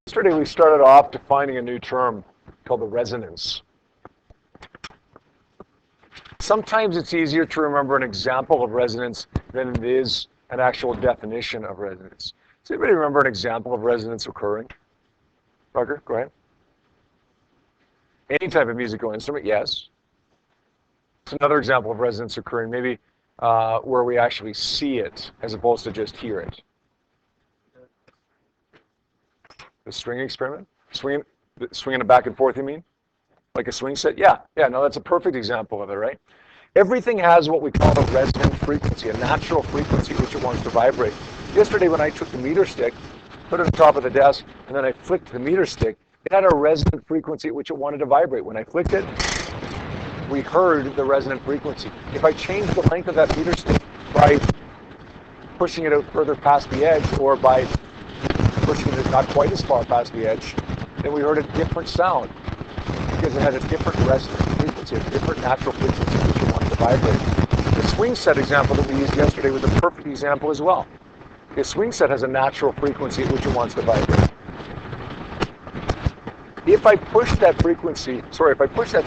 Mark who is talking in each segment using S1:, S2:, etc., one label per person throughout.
S1: Yesterday we started off defining a new term called the resonance. Sometimes it's easier to remember an example of resonance than it is an actual definition of resonance. Does anybody remember an example of resonance occurring? Parker, go ahead. Any type of musical instrument, yes. It's another example of resonance occurring, maybe where we actually see it as opposed to just hear it. The string experiment? Swinging it back and forth, you mean? Like a swing set? Yeah, no, that's a perfect example of it, right? Everything has what we call a resonant frequency, a natural frequency which it wants to vibrate. Yesterday when I took the meter stick, put it on top of the desk, and then I flicked the meter stick, it had a resonant frequency which it wanted to vibrate. When I flicked it, we heard the resonant frequency. If I changed the length of that meter stick by pushing it out further past the edge or by pushing it not quite as far past the edge, then we heard a different sound because it had a different resonant frequency, a different natural frequency which it wanted to vibrate. The swing set example that we used yesterday was a perfect example as well. The swing set has a natural frequency at which it wants to vibrate. If I push that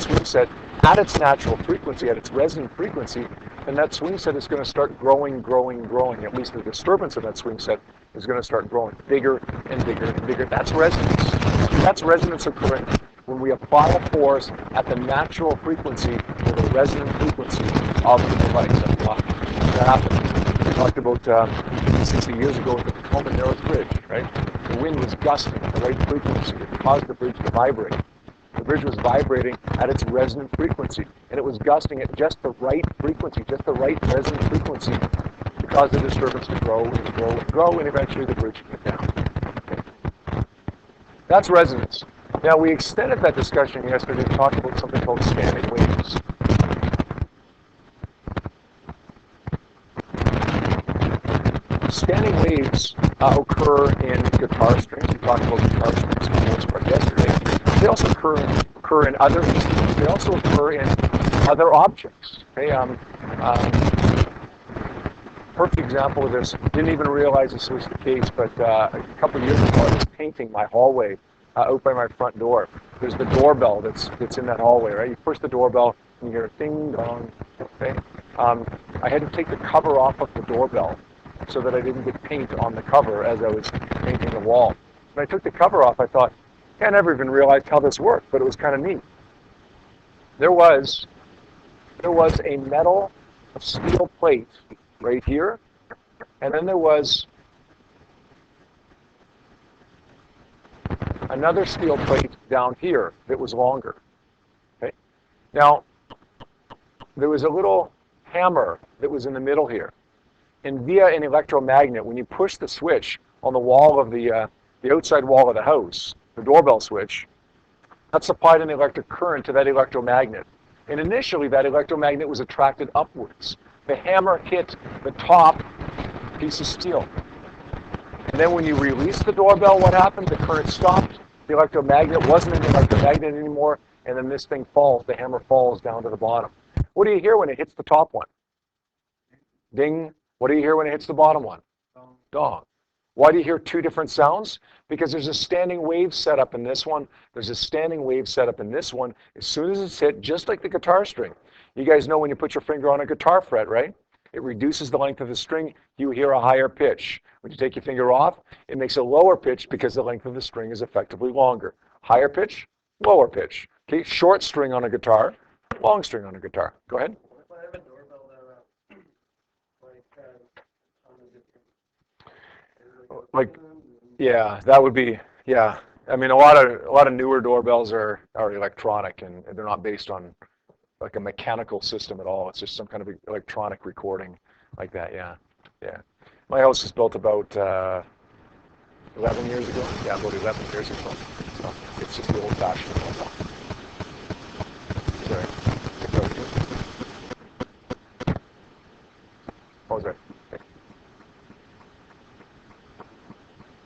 S1: swing set at its natural frequency, at its resonant frequency, then that swing set is going to start growing. At least the disturbance of that swing set is going to start growing bigger and bigger and bigger. That's resonance. That's resonance occurring when we apply a force at the natural frequency or the resonant frequency of the device. That happens. We talked about 60 years ago with the Tacoma Narrows Bridge, right? The wind was gusting at the right frequency. It caused the bridge to vibrate. The bridge was vibrating at its resonant frequency, and it was gusting at just the right frequency, just the right resonant frequency to cause the disturbance to grow and grow and grow, and eventually the bridge went down. Okay. That's resonance. Now, we extended that discussion yesterday to talk about something called standing waves. Standing waves occur in guitar strings. We talked about guitar strings for the most part yesterday. They also occur in other instruments. They also occur in other objects. Okay? Perfect example of this. Didn't even realize this was the case, but a couple of years ago I was painting my hallway out by my front door. There's the doorbell that's in that hallway, right? You push the doorbell and you hear a ding dong. Okay? I had to take the cover off of the doorbell so that I didn't get paint on the cover as I was painting the wall. When I took the cover off, I thought, I never even realized how this worked, but it was kind of neat. There was a metal, a steel plate right here, and then there was another steel plate down here that was longer. Okay? Now, there was a little hammer that was in the middle here. And via an electromagnet, when you push the switch on the wall of the outside wall of the house, the doorbell switch, that supplied an electric current to that electromagnet. And initially, that electromagnet was attracted upwards. The hammer hit the top piece of steel. And then when you released the doorbell, what happened? The current stopped. The electromagnet wasn't an electromagnet anymore, and then this thing falls. The hammer falls down to the bottom. What do you hear when it hits the top one? Ding. What do you hear when it hits the bottom one? Dong. Why do you hear two different sounds? Because there's a standing wave set up in this one. There's a standing wave set up in this one. As soon as it's hit, just like the guitar string. You guys know when you put your finger on a guitar fret, right? It reduces the length of the string. You hear a higher pitch. When you take your finger off, it makes a lower pitch because the length of the string is effectively longer. Higher pitch, lower pitch. Okay, short string on a guitar, long string on a guitar. Go ahead. Like, yeah, that would be, yeah. I mean, a lot of newer doorbells are electronic, and they're not based on like a mechanical system at all. It's just some kind of electronic recording like that. Yeah. My house was built about 11 years ago. Yeah, about 11 years ago. So it's just the old-fashioned doorbell. Sorry. What was that?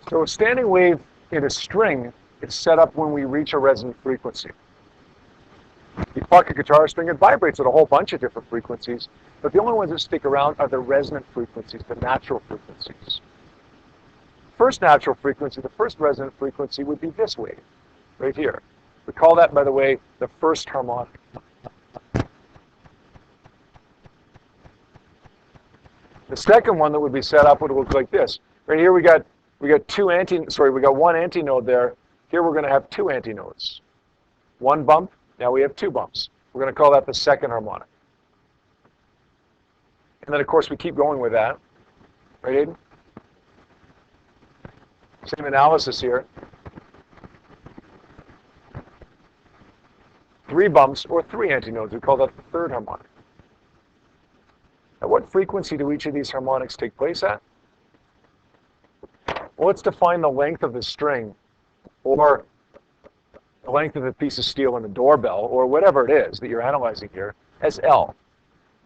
S1: So a standing wave in a string is set up when we reach a resonant frequency. You pluck a guitar string, it vibrates at a whole bunch of different frequencies, but the only ones that stick around are the resonant frequencies, the natural frequencies. first natural frequency, the first resonant frequency would be this wave, right here. We call that, by the way, the first harmonic. The second one that would be set up would look like this. Right here we got one antinode there. Here we're going to have two antinodes. One bump, now we have two bumps. We're going to call that the second harmonic. And then, of course, we keep going with that. Right, Aiden? Same analysis here. Three bumps or three antinodes. We call that the third harmonic. At what frequency do each of these harmonics take place at? Well, let's define the length of the string, or the length of the piece of steel in the doorbell, or whatever it is that you're analyzing here, as L.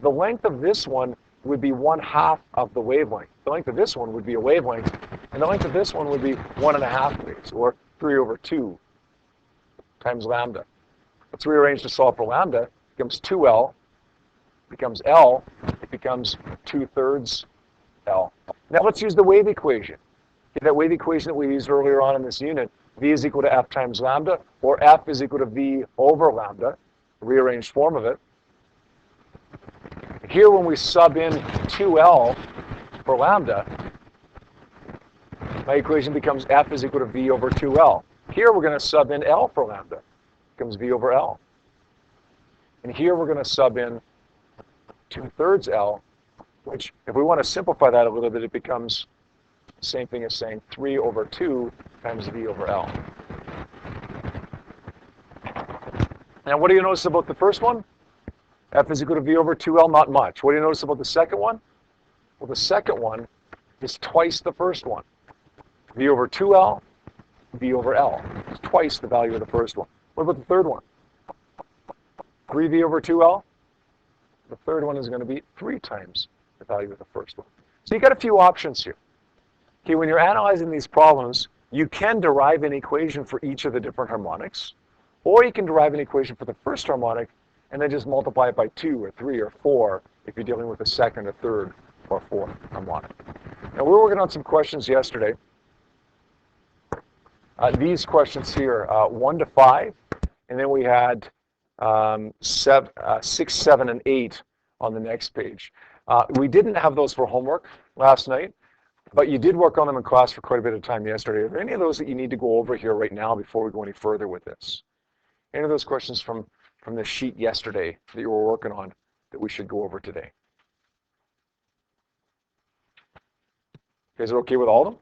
S1: The length of this one would be 1/2 of the wavelength. The length of this one would be a wavelength, and the length of this one would be 1.5 waves, or 3/2 times lambda. Let's rearrange to solve for lambda. It becomes 2L, becomes L, it becomes 2/3 L. Now let's use the wave equation. That wave equation that we used earlier on in this unit, V is equal to F times lambda, or F is equal to V over lambda, rearranged form of it. Here when we sub in 2L for lambda, my equation becomes F is equal to V over 2L. Here we're going to sub in L for lambda. It becomes V over L. And here we're going to sub in 2/3 L, which, if we want to simplify that a little bit, it becomes the same thing as saying 3/2 times V over L. Now, what do you notice about the first one? F is equal to V over 2L, not much. What do you notice about the second one? Well, the second one is twice the first one. V over 2L, V over L. It's twice the value of the first one. What about the third one? 3V over 2L? The third one is going to be 3 times the value of the first one. So you got a few options here. Okay, when you're analyzing these problems, you can derive an equation for each of the different harmonics, or you can derive an equation for the first harmonic and then just multiply it by 2 or 3 or 4 if you're dealing with a second or third or fourth harmonic. Now, we were working on some questions yesterday. These questions here, 1 to 5, and then we had 6, 7, and 8 on the next page. We didn't have those for homework last night, but you did work on them in class for quite a bit of time yesterday. Are there any of those that you need to go over here right now before we go any further with this? Any of those questions from the sheet yesterday that you were working on that we should go over today? You guys are okay with all of them?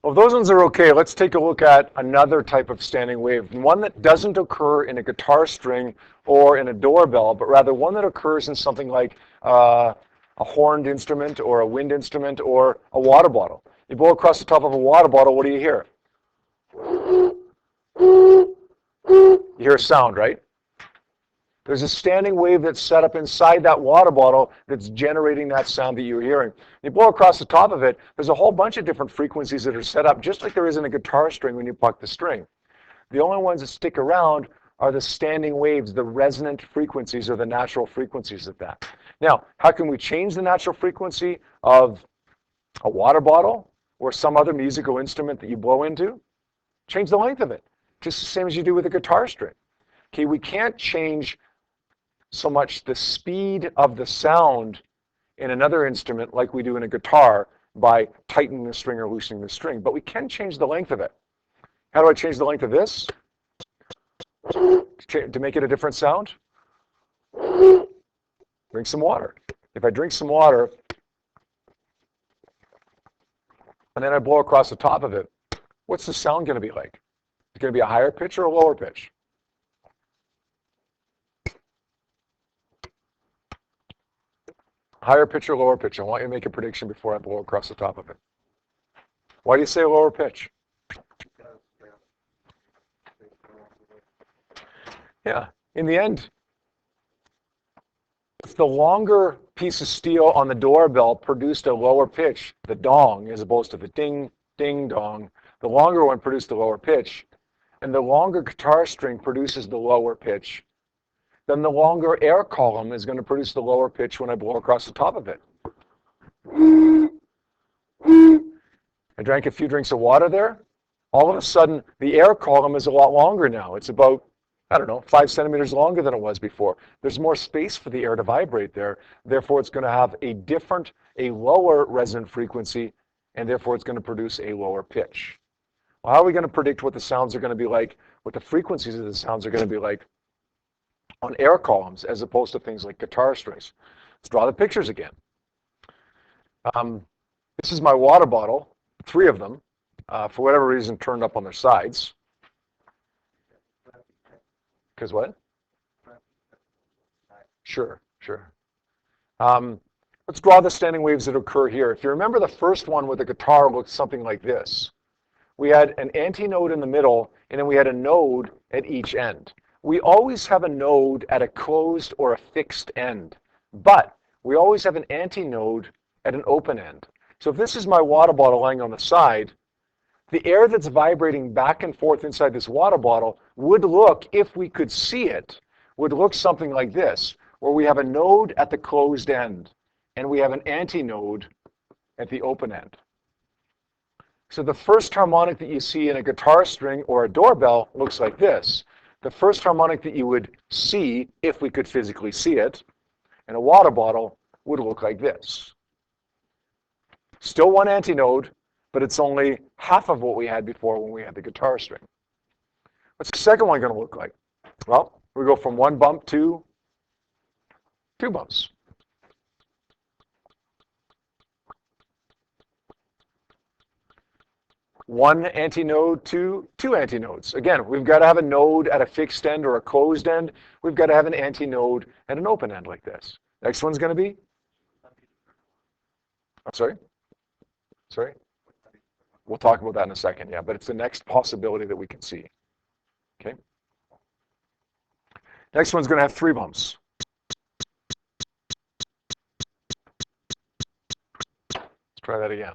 S1: Well, if those ones are okay, let's take a look at another type of standing wave, one that doesn't occur in a guitar string or in a doorbell, but rather one that occurs in something like a horned instrument or a wind instrument or a water bottle. You blow across the top of a water bottle, what do you hear? You hear a sound, right? There's a standing wave that's set up inside that water bottle that's generating that sound that you're hearing. You blow across the top of it, there's a whole bunch of different frequencies that are set up, just like there is in a guitar string when you pluck the string. The only ones that stick around are the standing waves, the resonant frequencies or the natural frequencies of that. Now, how can we change the natural frequency of a water bottle or some other musical instrument that you blow into? Change the length of it, just the same as you do with a guitar string. Okay, we can't change so much the speed of the sound in another instrument like we do in a guitar by tightening the string or loosening the string, but we can change the length of it. How do I change the length of this? To make it a different sound? Drink some water. If I drink some water and then I blow across the top of it, what's the sound going to be like? Is it going to be a higher pitch or a lower pitch? Higher pitch or lower pitch? I want you to make a prediction before I blow across the top of it. Why do you say lower pitch? Yeah, in the end, if the longer piece of steel on the doorbell produced a lower pitch, the dong, as opposed to the ding, ding, dong, the longer one produced a lower pitch, and the longer guitar string produces the lower pitch, then the longer air column is going to produce the lower pitch when I blow across the top of it. I drank a few drinks of water there. All of a sudden, the air column is a lot longer now. It's about, I don't know, 5 centimeters longer than it was before. There's more space for the air to vibrate there. Therefore, it's going to have a lower resonant frequency, and therefore it's going to produce a lower pitch. Well, how are we going to predict what the sounds are going to be like, what the frequencies of the sounds are going to be like on air columns as opposed to things like guitar strings? Let's draw the pictures again. This is my water bottle, 3 of them, for whatever reason turned up on their sides. Because what? Sure. Let's draw the standing waves that occur here. If you remember, the first one with the guitar looked something like this. We had an antinode in the middle, and then we had a node at each end. We always have a node at a closed or a fixed end, but we always have an antinode at an open end. So if this is my water bottle lying on the side, the air that's vibrating back and forth inside this water bottle would look, if we could see it, would look something like this, where we have a node at the closed end, and we have an antinode at the open end. So the first harmonic that you see in a guitar string or a doorbell looks like this. The first harmonic that you would see, if we could physically see it, in a water bottle would look like this. Still one antinode, but it's only half of what we had before when we had the guitar string. What's the second one going to look like? Well, we go from 1 bump to 2 bumps. One antinode to 2 antinodes. Again, we've got to have a node at a fixed end or a closed end. We've got to have an antinode at an open end like this. Next one's going to be? I'm sorry? Sorry? We'll talk about that in a second, yeah, but it's the next possibility that we can see. Okay? Next one's going to have 3 bumps. Let's try that again.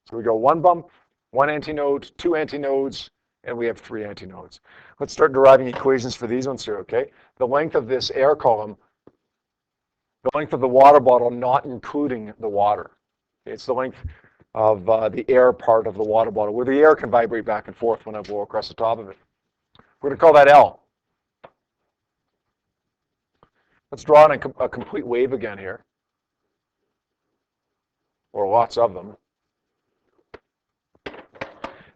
S1: So we go 1 bump, 1 antinode, 2 antinodes, and we have 3 antinodes. Let's start deriving equations for these ones here, okay? The length of this air column, the length of the water bottle not including the water. It's the length of the air part of the water bottle, where the air can vibrate back and forth when I blow across the top of it. We're going to call that L. Let's draw a complete wave again here, or lots of them.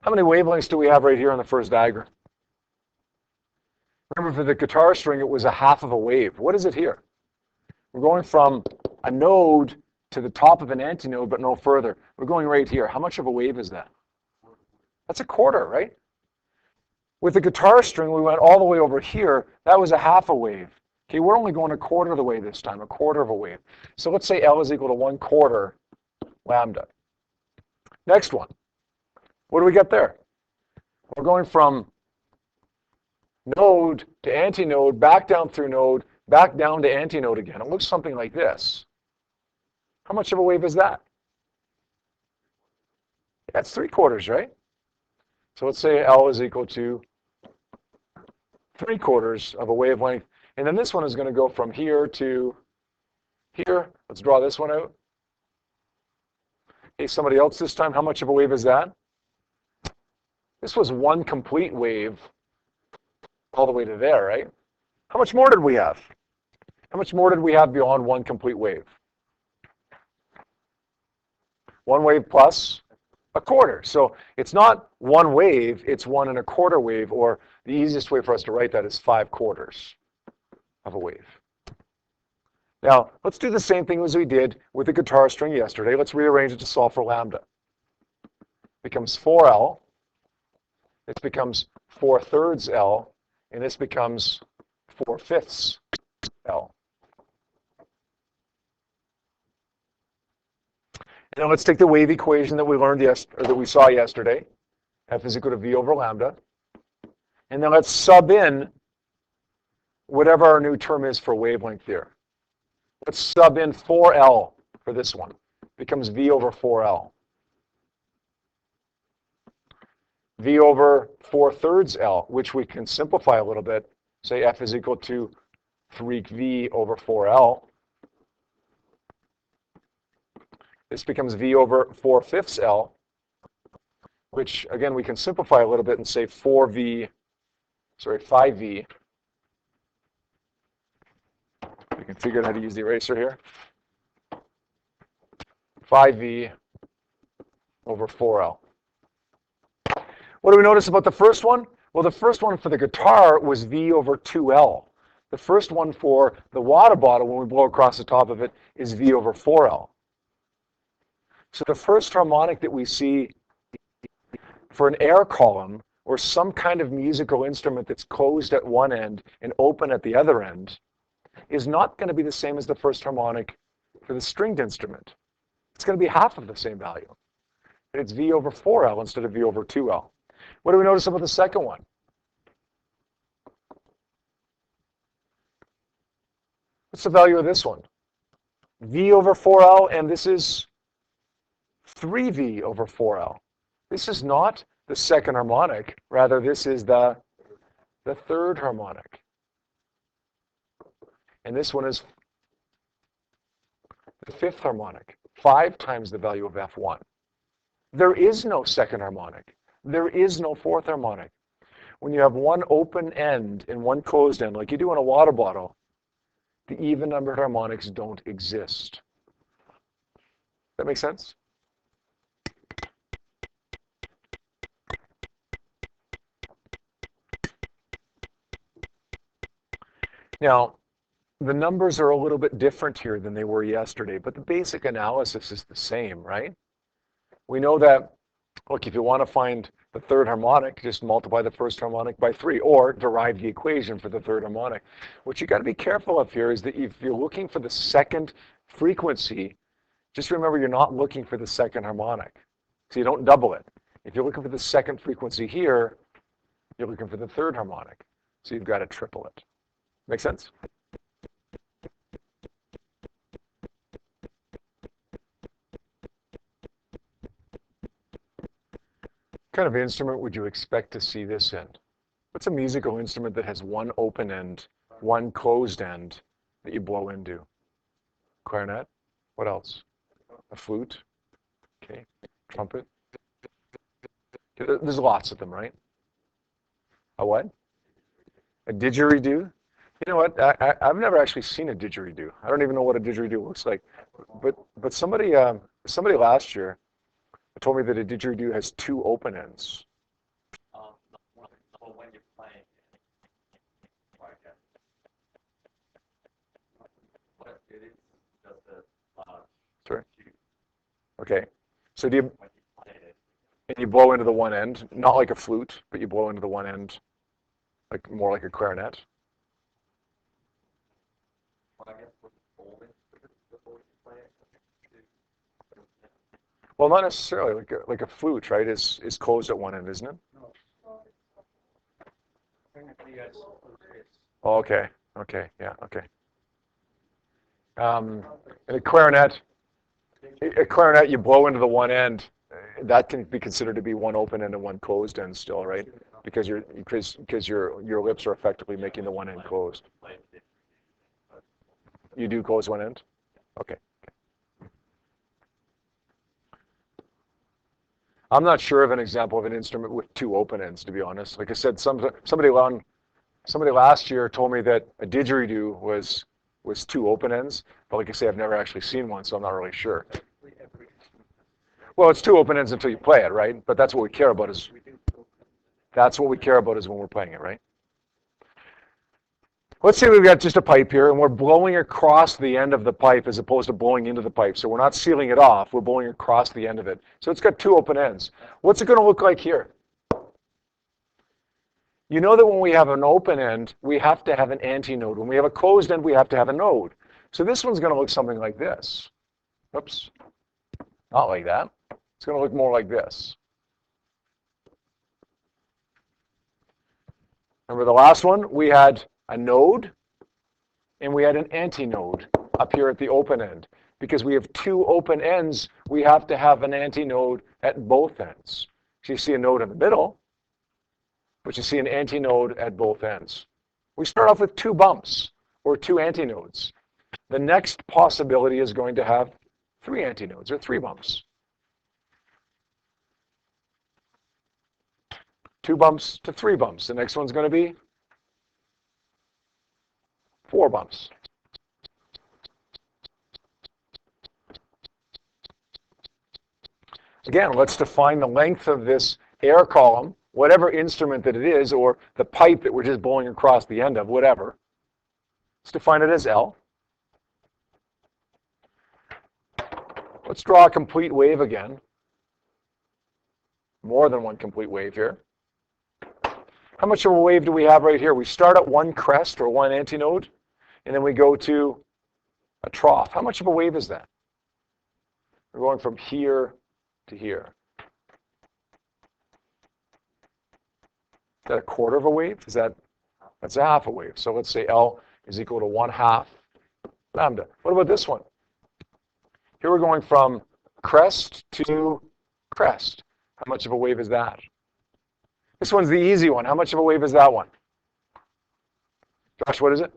S1: How many wavelengths do we have right here on the first diagram? Remember, for the guitar string, it was a half of a wave. What is it here? We're going from a node to the top of an antinode, but no further. We're going right here. How much of a wave is that? That's a quarter, right? With the guitar string, we went all the way over here. That was a half a wave. Okay, we're only going a quarter of the way this time, a quarter of a wave. So let's say L is equal to 1/4 lambda. Next one. What do we get there? We're going from node to antinode, back down through node, back down to antinode again. It looks something like this. How much of a wave is that? That's 3/4, right? So let's say L is equal to 3/4 of a wavelength. And then this one is going to go from here to here. Let's draw this one out. Okay, somebody else this time. How much of a wave is that? This was 1 complete wave all the way to there, right? How much more did we have? How much more did we have beyond 1 complete wave? 1 wave plus a quarter. So it's not 1 wave, it's 1 1/4 wave, or the easiest way for us to write that is 5/4 of a wave. Now, let's do the same thing as we did with the guitar string yesterday. Let's rearrange it to solve for lambda. It becomes 4L. This becomes 4/3 L, and this becomes 4/5 L. Now let's take the wave equation that we learned that we saw yesterday. F is equal to V over lambda. And then let's sub in whatever our new term is for wavelength here. Let's sub in 4L for this one. It becomes V over 4L. V over 4/3 L, which we can simplify a little bit. Say F is equal to 3V over 4L. This becomes V over 4/5 L, which, again, we can simplify a little bit and say 5V. We can figure out how to use the eraser here. 5V over 4L. What do we notice about the first one? Well, the first one for the guitar was V over 2L. The first one for the water bottle, when we blow across the top of it, is V over 4L. So the first harmonic that we see for an air column or some kind of musical instrument that's closed at one end and open at the other end is not going to be the same as the first harmonic for the stringed instrument. It's going to be half of the same value. It's V over 4L instead of V over 2L. What do we notice about the second one? What's the value of this one? V over 4L, and this is 3V over 4L. This is not the second harmonic. Rather, this is the third harmonic. And this one is the fifth harmonic, 5 times the value of F1. There is no second harmonic. There is no fourth harmonic. When you have one open end and one closed end, like you do in a water bottle, the even-numbered harmonics don't exist. That make sense? Now, the numbers are a little bit different here than they were yesterday, but the basic analysis is the same, right? We know that, look, if you want to find the third harmonic, just multiply the first harmonic by 3, or derive the equation for the third harmonic. What you got to be careful of here is that if you're looking for the second frequency, just remember you're not looking for the second harmonic. So you don't double it. If you're looking for the second frequency here, you're looking for the third harmonic. So you've got to triple it. Make sense? What kind of instrument would you expect to see this in? What's a musical instrument that has one open end, one closed end that you blow into? Clarinet? What else? A flute? Okay. Trumpet? There's lots of them, right? A what? A didgeridoo? You know what? I've never actually seen a didgeridoo. I don't even know what a didgeridoo looks like. But somebody last year told me that a didgeridoo has 2 open ends.
S2: When you're playing, what it is just a
S1: Sorry. Okay. So do you, and you blow into the one end, not like a flute, but you blow into the one end, like more like a clarinet. Well, not necessarily. Like a flute, right? Is closed at one end, isn't it? Oh, okay. Okay. Yeah. Okay. And a clarinet, you blow into the one end. That can be considered to be one open end and one closed end still, right? Because your lips are effectively making the one end closed. You do close one end? Okay. I'm not sure of an example of an instrument with 2 open ends, to be honest. Like I said, somebody last year told me that a didgeridoo was 2 open ends, but like I say, I've never actually seen one, so I'm not really sure. Well, it's 2 open ends until you play it, right? But that's what we care about is when we're playing it, right? Let's say we've got just a pipe here, and we're blowing across the end of the pipe as opposed to blowing into the pipe. So we're not sealing it off. We're blowing across the end of it. So it's got 2 open ends. What's it going to look like here? You know that when we have an open end, we have to have an antinode. When we have a closed end, we have to have a node. So this one's going to look something like this. Oops. Not like that. It's going to look more like this. Remember the last one? We had a node, and we had an antinode up here at the open end. Because we have 2 open ends, we have to have an antinode at both ends. So you see a node in the middle, but you see an antinode at both ends. We start off with 2 bumps, or 2 antinodes. The next possibility is going to have 3 antinodes, or 3 bumps. 2 bumps to 3 bumps. The next one's going to be 4 bumps. Again, let's define the length of this air column, whatever instrument that it is, or the pipe that we're just blowing across the end of, whatever. Let's define it as L. Let's draw a complete wave again. More than one complete wave here. How much of a wave do we have right here? We start at one crest or one antinode, and then we go to a trough. How much of a wave is that? We're going from here to here. Is that a quarter of a wave? That's a half a wave. So let's say L is equal to 1/2 lambda. What about this one? Here we're going from crest to crest. How much of a wave is that? This one's the easy one. How much of a wave is that one? Josh, what is it?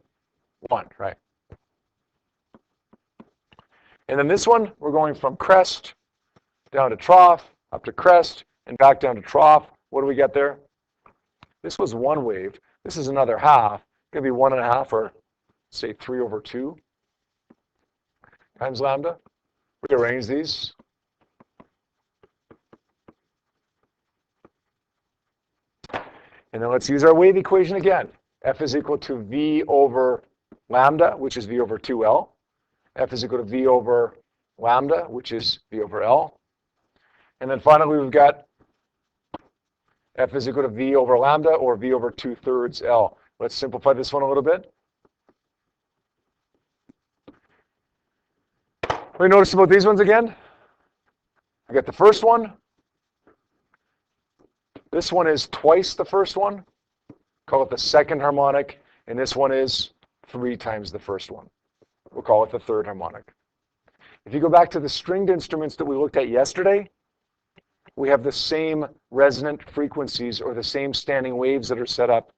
S1: 1, right. And then this one, we're going from crest down to trough, up to crest, and back down to trough. What do we get there? This was 1 wave. This is another half. It's going to be 1.5, or say 3/2 times lambda. Rearrange these. And then let's use our wave equation again. F is equal to V over lambda, which is V over 2L. F is equal to V over lambda, which is V over L. And then finally, we've got F is equal to V over lambda, or V over 2/3 L. Let's simplify this one a little bit. What do you notice about these ones again? I got the first one. This one is twice the first one. Call it the second harmonic. And this one is 3 times the first one. We'll call it the third harmonic. If you go back to the stringed instruments that we looked at yesterday, we have the same resonant frequencies, or the same standing waves that are set up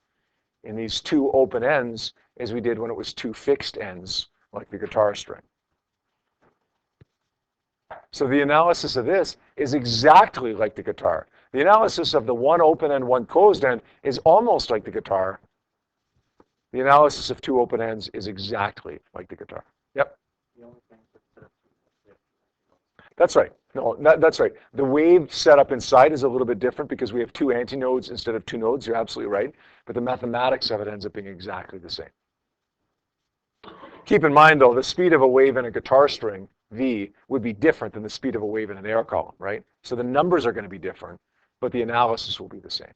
S1: in these 2 open ends as we did when it was 2 fixed ends, like the guitar string. So the analysis of this is exactly like the guitar. The analysis of the 1 open end, 1 closed end is almost like the guitar. The analysis of 2 open ends is exactly like the guitar. Yep. That's right. No, that's right. The wave setup inside is a little bit different because we have 2 antinodes instead of 2 nodes. You're absolutely right. But the mathematics of it ends up being exactly the same. Keep in mind, though, the speed of a wave in a guitar string, V, would be different than the speed of a wave in an air column, right? So the numbers are going to be different, but the analysis will be the same.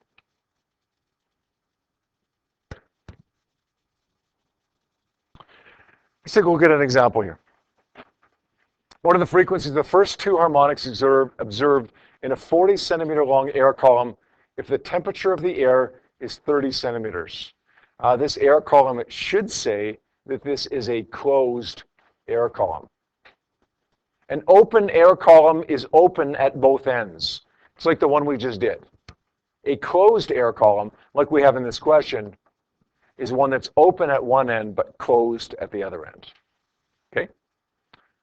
S1: Let's take a look at an example here. What are the frequencies? The first 2 harmonics observed in a 40 centimeter long air column if the temperature of the air is 30 centimeters. This air column, it should say that this is a closed air column. An open air column is open at both ends. It's like the one we just did. A closed air column, like we have in this question, is one that's open at one end but closed at the other end. Okay?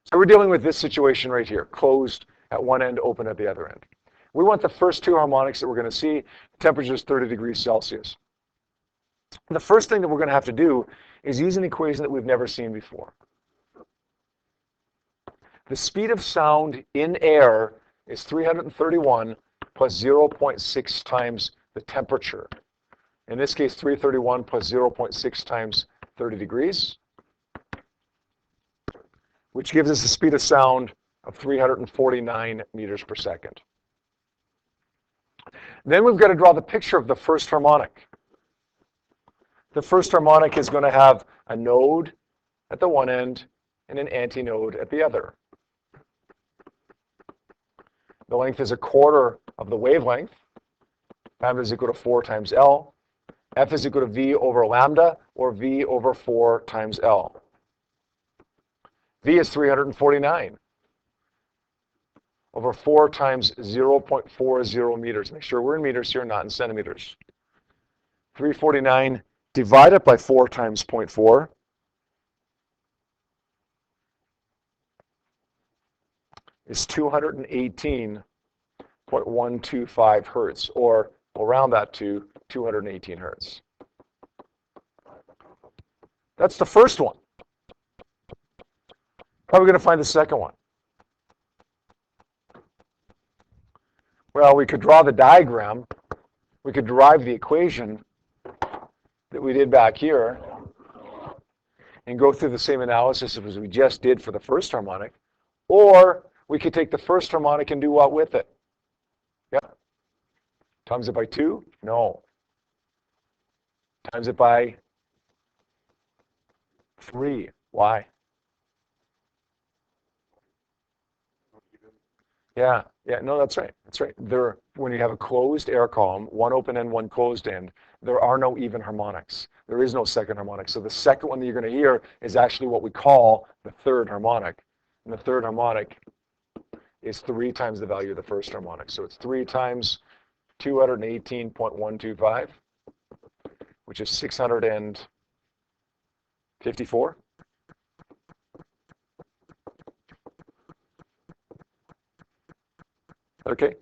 S1: So we're dealing with this situation right here, closed at one end, open at the other end. We want the first 2 harmonics that we're going to see. Temperature is 30 degrees Celsius. The first thing that we're going to have to do is use an equation that we've never seen before. The speed of sound in air is 331 plus 0.6 times the temperature. In this case, 331 plus 0.6 times 30 degrees, which gives us a speed of sound of 349 meters per second. Then we've got to draw the picture of the first harmonic. The first harmonic is going to have a node at the one end and an antinode at the other. The length is a quarter of the wavelength. Lambda is equal to 4 times L. F is equal to V over lambda, or V over 4 times L. V is 349 over 4 times 0.40 meters. Make sure we're in meters here, not in centimeters. 349 divided by 4 times 0.4. is 218.125 hertz, or we'll round that to 218 hertz. That's the first one. How are we going to find the second one? Well, we could draw the diagram. We could derive the equation that we did back here and go through the same analysis as we just did for the first harmonic. Or we could take the first harmonic and do what with it? Yeah. Times it by 2? No. Times it by 3. Why? Yeah, no, that's right. That's right. When you have a closed air column, one open end, one closed end, there are no even harmonics. There is no second harmonic. So the second one that you're going to hear is actually what we call the third harmonic. And the third harmonic is 3 times the value of the first harmonic. So it's 3 times 218.125, which is 654. Okay.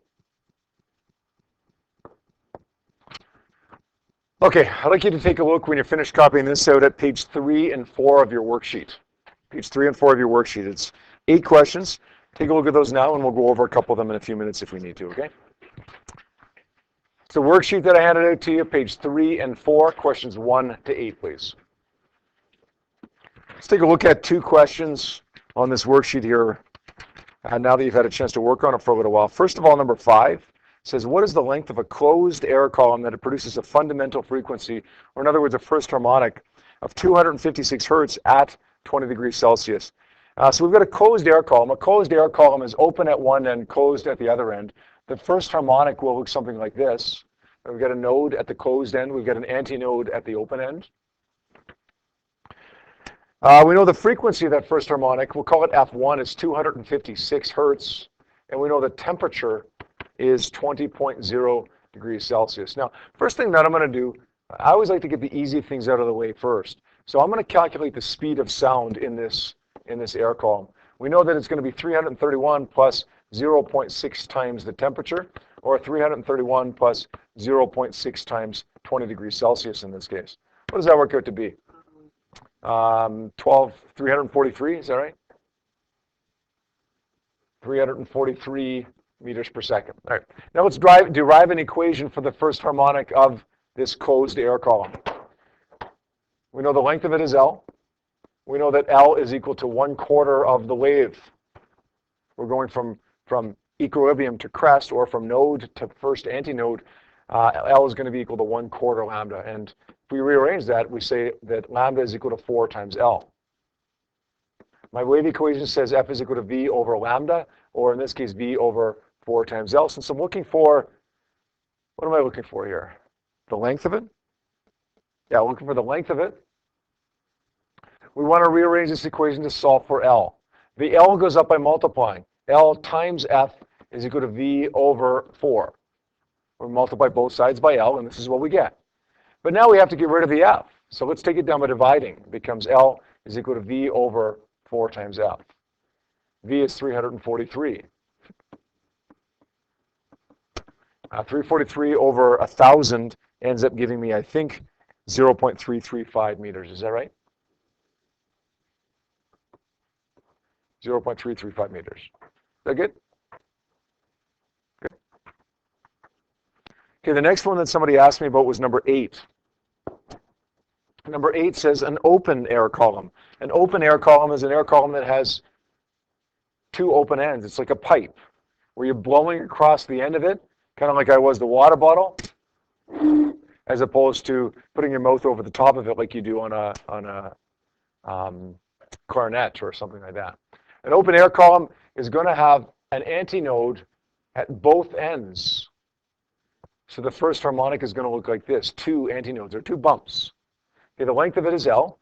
S1: Okay, I'd like you to take a look when you're finished copying this out at page 3 and 4 of your worksheet. Page 3 and 4 of your worksheet. It's 8 questions. Take a look at those now, and we'll go over a couple of them in a few minutes if we need to, okay? It's the worksheet that I handed out to you, page 3 and 4, questions 1 to 8, please. Let's take a look at 2 questions on this worksheet here, now that you've had a chance to work on it for a little while. First of all, number 5 says, what is the length of a closed air column that it produces a fundamental frequency, or in other words, a first harmonic, of 256 hertz at 20 degrees Celsius? So we've got a closed air column. A closed air column is open at one end, closed at the other end. The first harmonic will look something like this. We've got a node at the closed end. We've got an antinode at the open end. We know the frequency of that first harmonic, we'll call it F1, is 256 hertz. And we know the temperature is 20.0 degrees Celsius. Now, first thing that I'm going to do, I always like to get the easy things out of the way first. So I'm going to calculate the speed of sound in this air column. We know that it's going to be 331 plus 0.6 times the temperature, or 331 plus 0.6 times 20 degrees Celsius in this case. What does that work out to be? 343, is that right? 343 meters per second. All right. Now let's derive an equation for the first harmonic of this closed air column. We know the length of it is L. We know that L is equal to 1/4 of the wave. We're going from equilibrium to crest, or from node to first antinode. L is going to be equal to 1/4 lambda. And if we rearrange that, we say that lambda is equal to 4 times L. My wave equation says F is equal to V over lambda, or in this case, V over 4 times L. Since I'm looking for, what am I looking for here? The length of it? Yeah, looking for the length of it. We want to rearrange this equation to solve for L. The L goes up by multiplying. L times F is equal to V over 4. We multiply both sides by L, and this is what we get. But now we have to get rid of the F. So let's take it down by dividing. It becomes L is equal to V over 4 times F. V is 343. 343 over 1,000 ends up giving me, I think, 0.335 meters. Is that right? 0.335 meters. Is that good? Good. Okay, the next one that somebody asked me about was number 8. Number 8 says an open air column. An open air column is an air column that has 2 open ends. It's like a pipe where you're blowing across the end of it, kind of like I was the water bottle, as opposed to putting your mouth over the top of it like you do on a clarinet or something like that. An open air column is going to have an antinode at both ends. So the first harmonic is going to look like this, 2 antinodes, or 2 bumps. Okay, the length of it is L.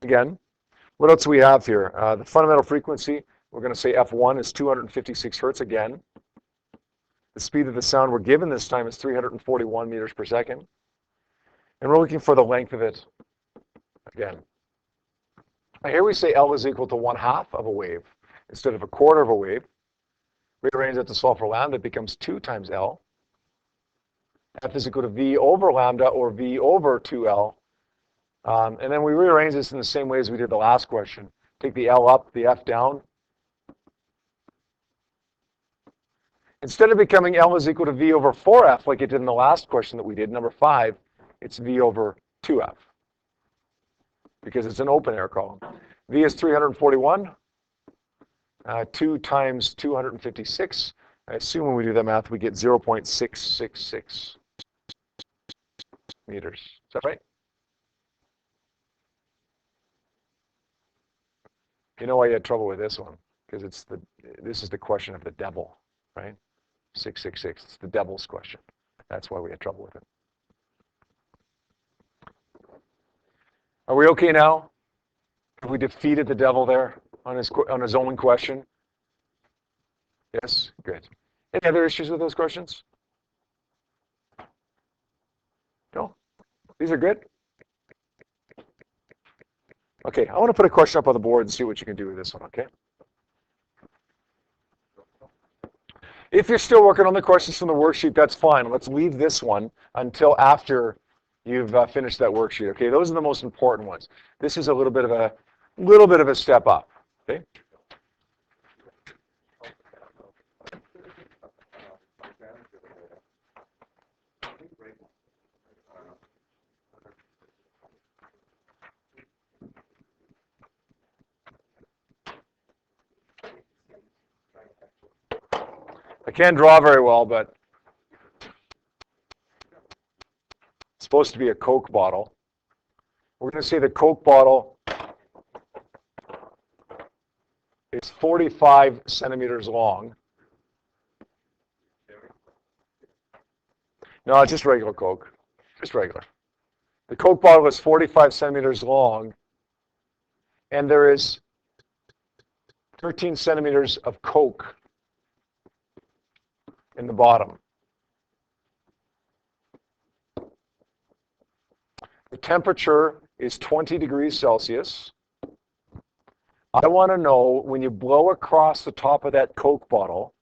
S1: Again, what else do we have here? The fundamental frequency, we're going to say F1 is 256 hertz again. The speed of the sound we're given this time is 341 meters per second. And we're looking for the length of it again. Now here we say L is equal to 1/2 of a wave. instead of a quarter of a wave. Rearrange that to solve for lambda, it becomes 2 times L. F is equal to V over lambda, or V over 2L. And then we rearrange this in the same way as we did the last question. Take the L up, the F down. Instead of becoming L is equal to V over 4F, like it did in the last question that we did, number 5, it's V over 2F, because it's an open air column. V is 341. 2 times 256. I assume when we do that math, we get 0.666 meters. Is that right? You know why you had trouble with this one? Because this is the question of the devil, right? 666. It's the devil's question. That's why we had trouble with it. Are we okay now? Have we defeated the devil there on his own question? Yes? Good. Any other issues with those questions? No? These are good? Okay, I want to put a question up on the board and see what you can do with this one, okay? If you're still working on the questions from the worksheet, that's fine. Let's leave this one until after you've finished that worksheet, okay? Those are the most important ones. This is a little bit of a step up, okay? I can't draw very well, but it's supposed to be a Coke bottle. We're going to say the Coke bottle is 45 centimeters long. No, just regular Coke. Just regular. The Coke bottle is 45 centimeters long, and there is 13 centimeters of Coke in the bottom. The temperature is 20 degrees Celsius. I want to know, when you blow across the top of that Coke bottle,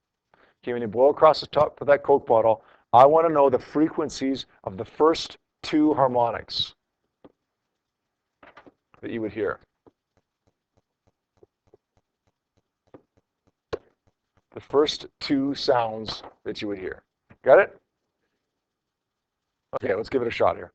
S1: okay, when you blow across the top of that Coke bottle, I want to know the frequencies of the first 2 harmonics that you would hear. The first 2 sounds that you would hear. Got it? Okay, let's give it a shot here.